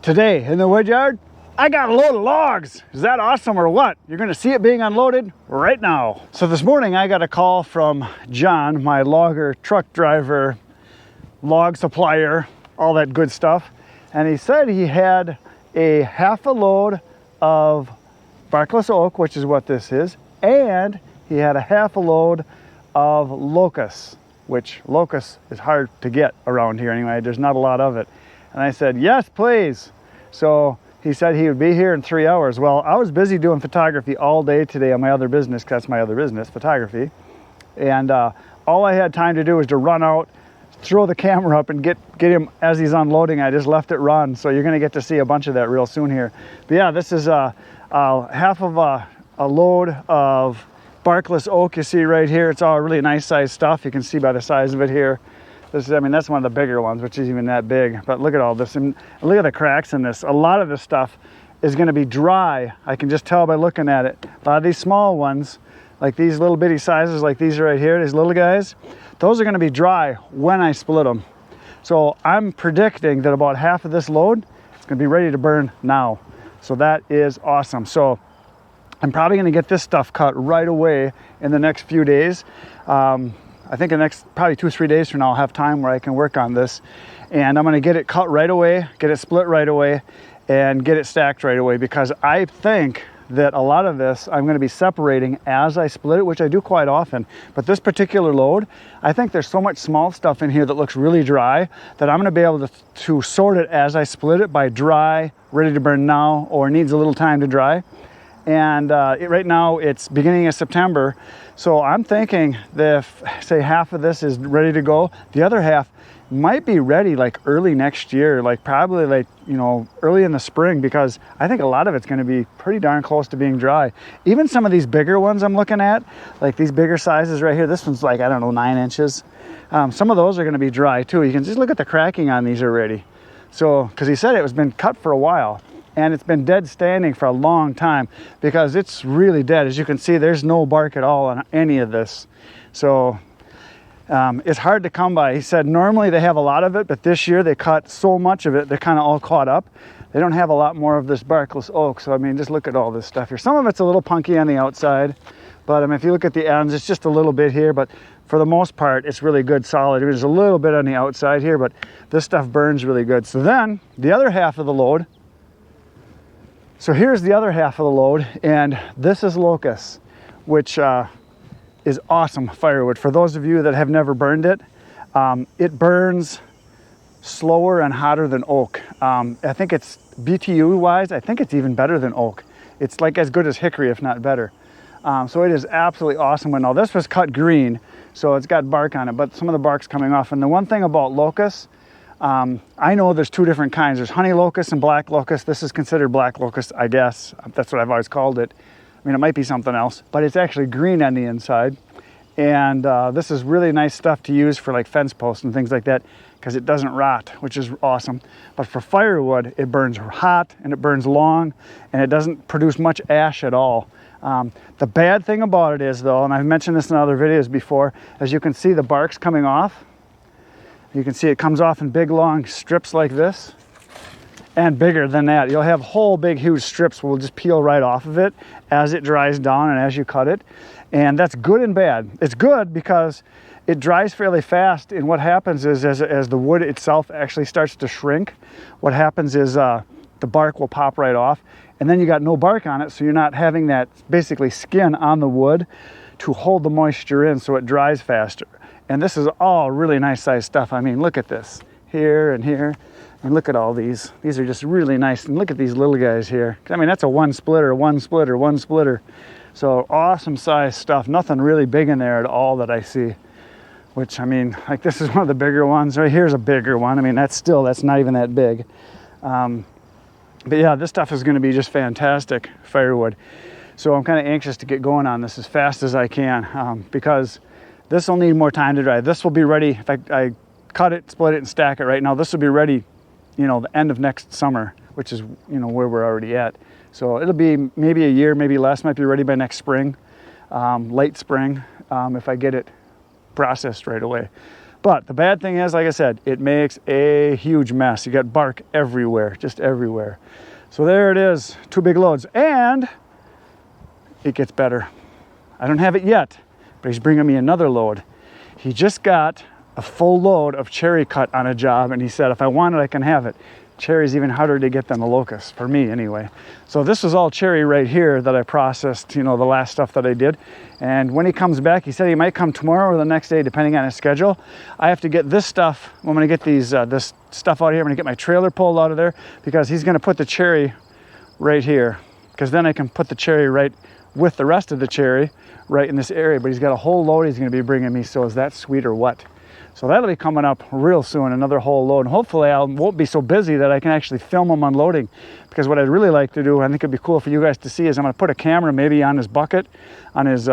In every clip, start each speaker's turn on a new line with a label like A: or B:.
A: Today in the wood yard, I got a load of logs. Is that awesome or what? You're gonna see it being unloaded right now. So this morning I got a call from John, my logger, truck driver, log supplier, all that good stuff. And he said he had a half a load of barkless oak, which is what this is, and he had a half a load of locust, which locust is hard to get around here anyway. There's not a lot of it. And I said, yes, please. So he said he would be here in 3 hours. Well, I was busy doing photography all day today on my other business, because that's my other business, photography. And all I had time to do was to run out, throw the camera up and get him as he's unloading. I just left it run. So you're gonna get to see a bunch of that real soon here. But yeah, this is half of a load of barkless oak you see right here. It's all really nice sized stuff. You can see by the size of it here. This is, I mean, that's one of the bigger ones, which isn't even that big. But look at all this, and look at the cracks in this. A lot of this stuff is gonna be dry. I can just tell by looking at it. A lot of these small ones, like these little bitty sizes, like these right here, these little guys, those are gonna be dry when I split them. So I'm predicting that about half of this load is gonna be ready to burn now. So that is awesome. So I'm probably gonna get this stuff cut right away in the next few days. I think the next probably 2 or 3 days from now I'll have time where I can work on this. And I'm gonna get it cut right away, get it split right away, and get it stacked right away, because I think that a lot of this I'm gonna be separating as I split it, which I do quite often. But this particular load, I think there's so much small stuff in here that looks really dry that I'm gonna be able to sort it as I split it by dry, ready to burn now, or needs a little time to dry. And right now it's beginning of September. So I'm thinking that if, say, half of this is ready to go, the other half might be ready like early next year, like probably like, you know, early in the spring, because I think a lot of it's going to be pretty darn close to being dry. Even some of these bigger ones I'm looking at, like these bigger sizes right here, this one's like, I don't know, 9 inches. Some of those are going to be dry too. You can just look at the cracking on these already. So, because he said it was been cut for a while. And it's been dead standing for a long time, because it's really dead. As you can see, there's no bark at all on any of this. So it's hard to come by. He said normally they have a lot of it, but this year they cut so much of it, they're kind of all caught up. They don't have a lot more of this barkless oak. So I mean, just look at all this stuff here. Some of it's a little punky on the outside, but if you look at the ends, it's just a little bit here. But for the most part, it's really good, solid. There's a little bit on the outside here, but this stuff burns really good. So then the other half of the load, so here's the other half of the load, and this is locust, which is awesome firewood. For those of you that have never burned it, it burns slower and hotter than oak. I think it's BTU wise, I think it's even better than oak. It's like as good as hickory, if not better. So it is absolutely awesome. Now this was cut green, so it's got bark on it, but some of the bark's coming off. And the one thing about locust, I know there's 2 different kinds. There's honey locust and black locust. This is considered black locust, I guess. That's what I've always called it. I mean, it might be something else, but it's actually green on the inside. And this is really nice stuff to use for like fence posts and things like that, because it doesn't rot, which is awesome. But for firewood, it burns hot and it burns long, and it doesn't produce much ash at all. The bad thing about it is though, and I've mentioned this in other videos before, as you can see the bark's coming off. You can see it comes off in big long strips like this, and bigger than that. You'll have whole big huge strips will just peel right off of it as it dries down and as you cut it. And that's good and bad. It's good because it dries fairly fast, and what happens is as the wood itself actually starts to shrink, what happens is the bark will pop right off, and then you got no bark on it, so you're not having that basically skin on the wood to hold the moisture in, so it dries faster. And this is all really nice sized stuff. I mean, look at this here and here, and look at all these. These are just really nice. And look at these little guys here. I mean, that's a one splitter. So awesome size stuff. Nothing really big in there at all that I see, which I mean, like this is one of the bigger ones. Right here's a bigger one. I mean, that's not even that big. But yeah, this stuff is going to be just fantastic firewood. So I'm kind of anxious to get going on this as fast as I can, because this will need more time to dry. This will be ready, if I cut it, split it, and stack it right now, this will be ready, you know, the end of next summer, which is, you know, where we're already at. So it'll be maybe a year, maybe less, might be ready by next spring, late spring, if I get it processed right away. But the bad thing is, like I said, it makes a huge mess. You got bark everywhere, just everywhere. So there it is, 2 big loads, and it gets better. I don't have it yet, but he's bringing me another load. He just got a full load of cherry cut on a job, and he said, if I want it, I can have it. Cherry's even harder to get than the locust, for me anyway. So this is all cherry right here that I processed, you know, the last stuff that I did. And when he comes back, he said he might come tomorrow or the next day, depending on his schedule. I have to get this stuff, I'm gonna get these, this stuff out of here. I'm gonna get my trailer pulled out of there, because he's gonna put the cherry right here, because then I can put the cherry right with the rest of the cherry right in this area. But he's got a whole load he's gonna be bringing me, so is that sweet or what? So that'll be coming up real soon, another whole load. And hopefully I won't be so busy that I can actually film him unloading. Because what I'd really like to do, I think it'd be cool for you guys to see, is I'm gonna put a camera maybe on his bucket, on his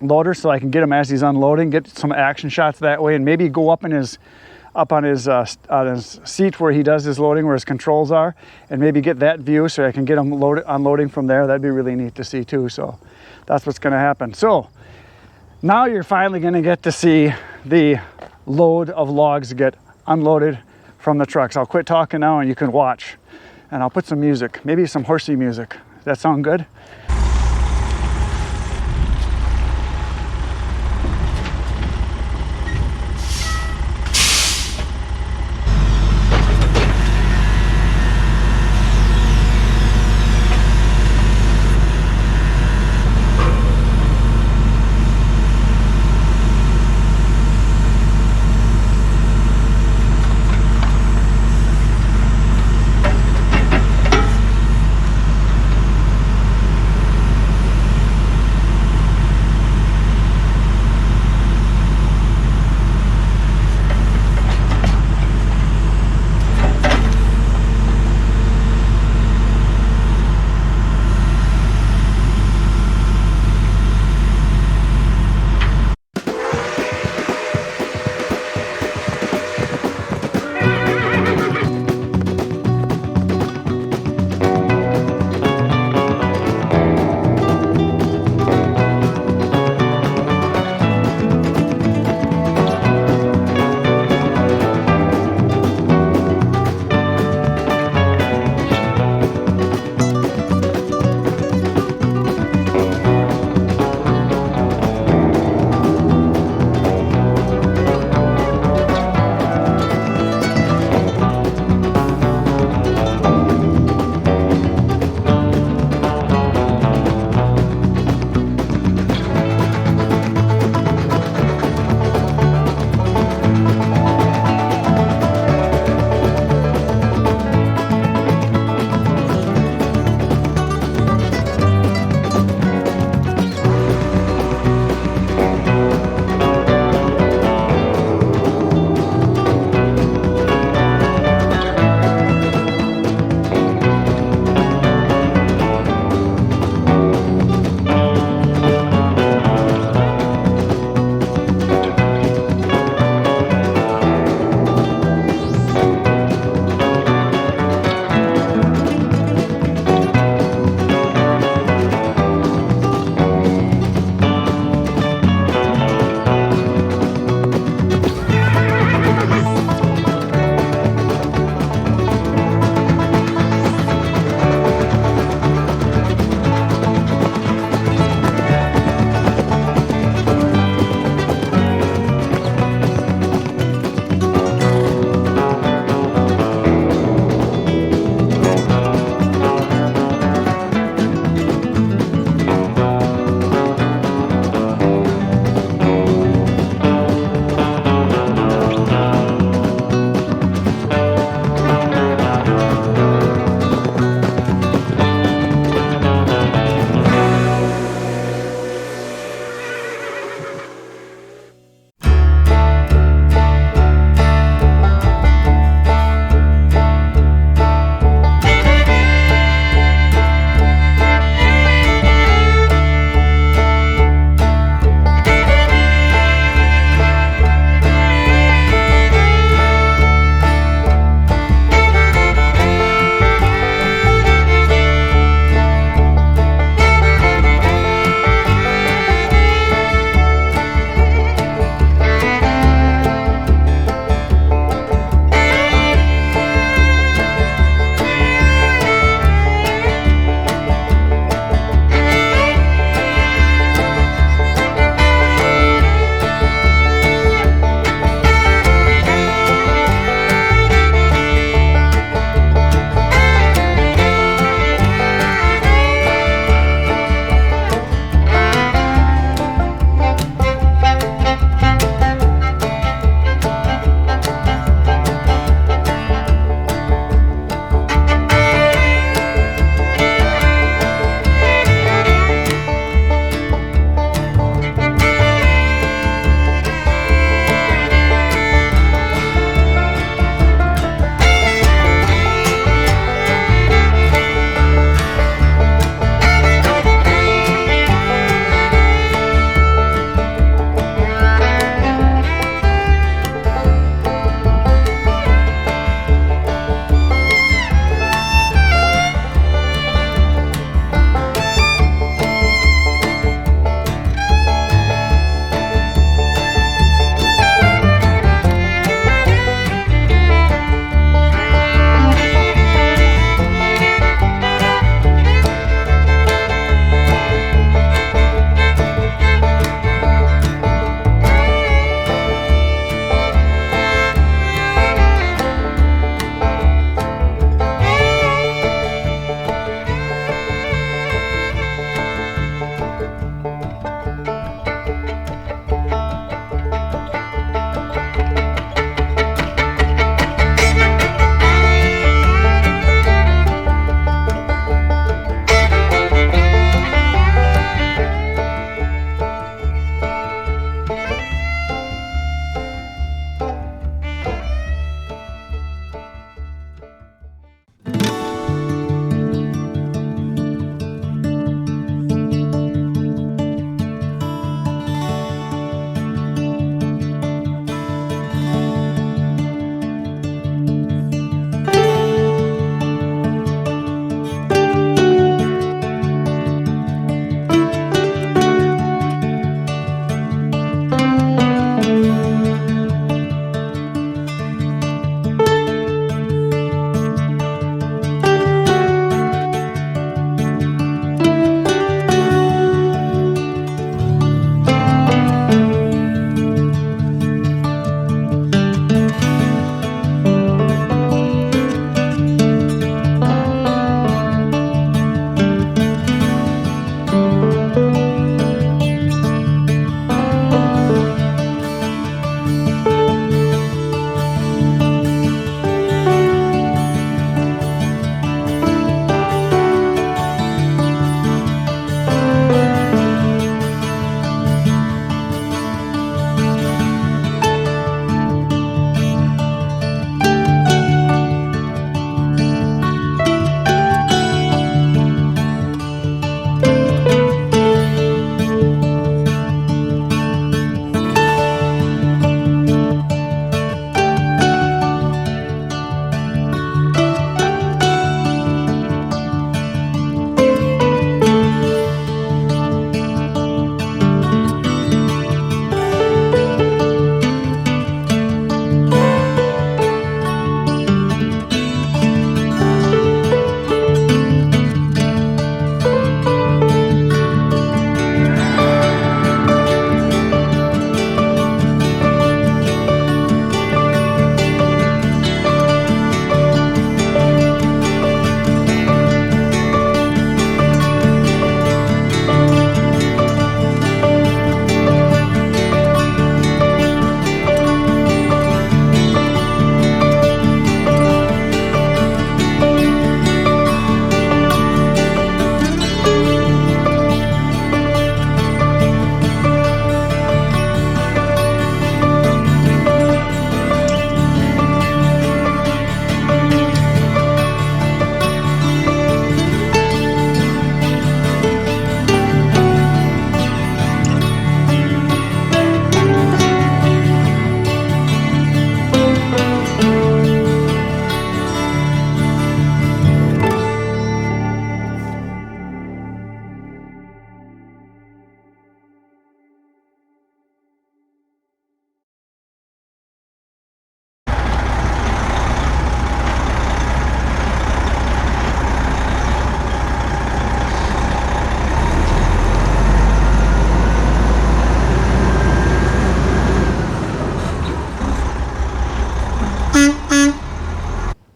A: loader, so I can get him as he's unloading, get some action shots that way, and maybe go up on his seat where he does his loading, where his controls are, and maybe get that view so I can get him unloading from there. That'd be really neat to see too. So that's what's gonna happen. So now you're finally gonna get to see the load of logs get unloaded from the trucks. I'll quit talking now and you can watch. And I'll put some music, maybe some horsey music. Does that sound good?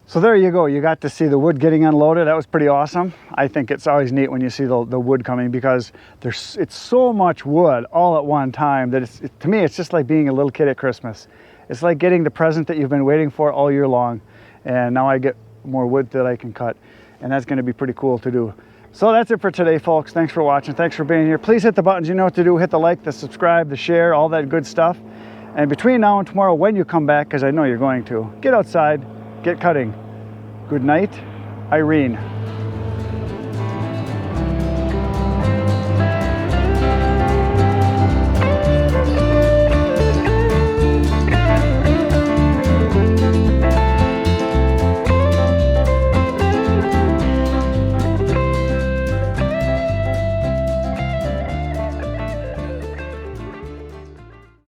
A: So there you go. You got to see the wood getting unloaded. That was pretty awesome. I think it's always neat when you see the wood coming, because it's so much wood all at one time that to me, it's just like being a little kid at Christmas. It's like getting the present that you've been waiting for all year long. And now I get more wood that I can cut. And that's going to be pretty cool to do. So that's it for today, folks. Thanks for watching. Thanks for being here. Please hit the buttons. You know what to do. Hit the like, the subscribe, the share, all that good stuff. And between now and tomorrow, when you come back, because I know you're going to, get outside, get cutting. Good night, Irene.